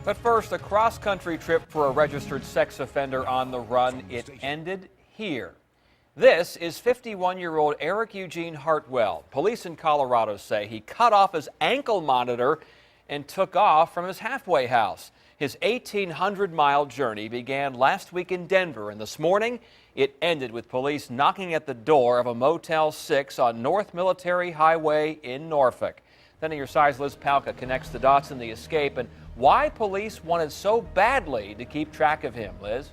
But first, a cross-country trip for a registered sex offender on the run. It ended here. This is 51-year-old Eric Eugene Hartwell. Police in Colorado say he cut off his ankle monitor and took off from his halfway house. His 1,800-mile journey began last week in Denver, and this morning it ended with police knocking at the door of a Motel 6 on North Military Highway in Norfolk. Then your size Liz Palka connects the dots in the escape and why police wanted so badly to keep track of him. Liz?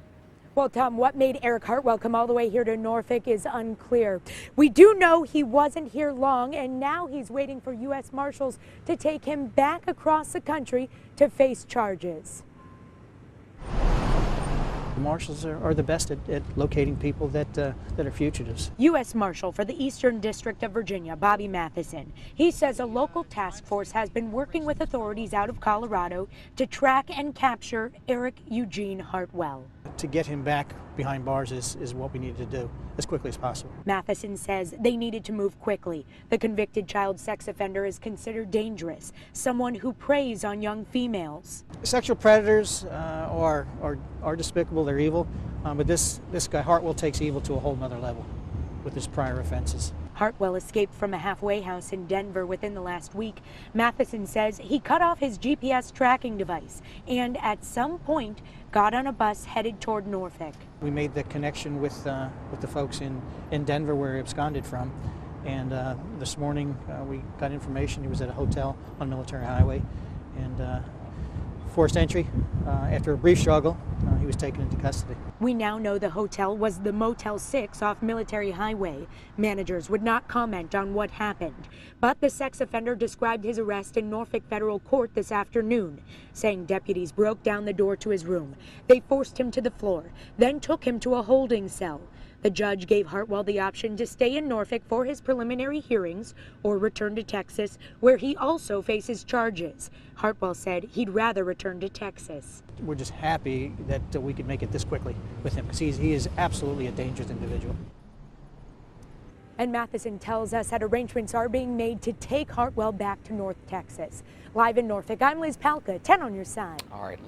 Well, Tom, what made Eric Hartwell come all the way here to Norfolk is unclear. We do know he wasn't here long, and now he's waiting for U.S. Marshals to take him back across the country to face charges. The marshals are the best at locating people that are fugitives. U.S. Marshal for the Eastern District of Virginia, Bobby Matheson. He says a local task force has been working with authorities out of Colorado to track and capture Eric Eugene Hartwell. To get him back behind bars is what we need to do as quickly as possible. Matheson says they needed to move quickly. The convicted child sex offender is considered dangerous, someone who preys on young females. Sexual predators are despicable, they're evil, but this guy Hartwell takes evil to a whole nother level with his prior offenses. Hartwell escaped from a halfway house in Denver within the last week. Matheson says he cut off his GPS tracking device and at some point got on a bus headed toward Norfolk. We made the connection with the folks in Denver where he absconded from, and this morning we got information he was at a hotel on Military Highway, and forced entry. After a brief struggle, he was taken into custody. We now know the hotel was the Motel 6 off Military Highway. Managers would not comment on what happened, but the sex offender described his arrest in Norfolk Federal Court this afternoon, saying deputies broke down the door to his room. They forced him to the floor, then took him to a holding cell. The judge gave Hartwell the option to stay in Norfolk for his preliminary hearings or return to Texas, where he also faces charges. Hartwell said he'd rather return to Texas. We're just happy that we could make it this quickly with him because he is absolutely a dangerous individual. And Matheson tells us that arrangements are being made to take Hartwell back to North Texas. Live in Norfolk, I'm Liz Palka, 10 on your side. All right.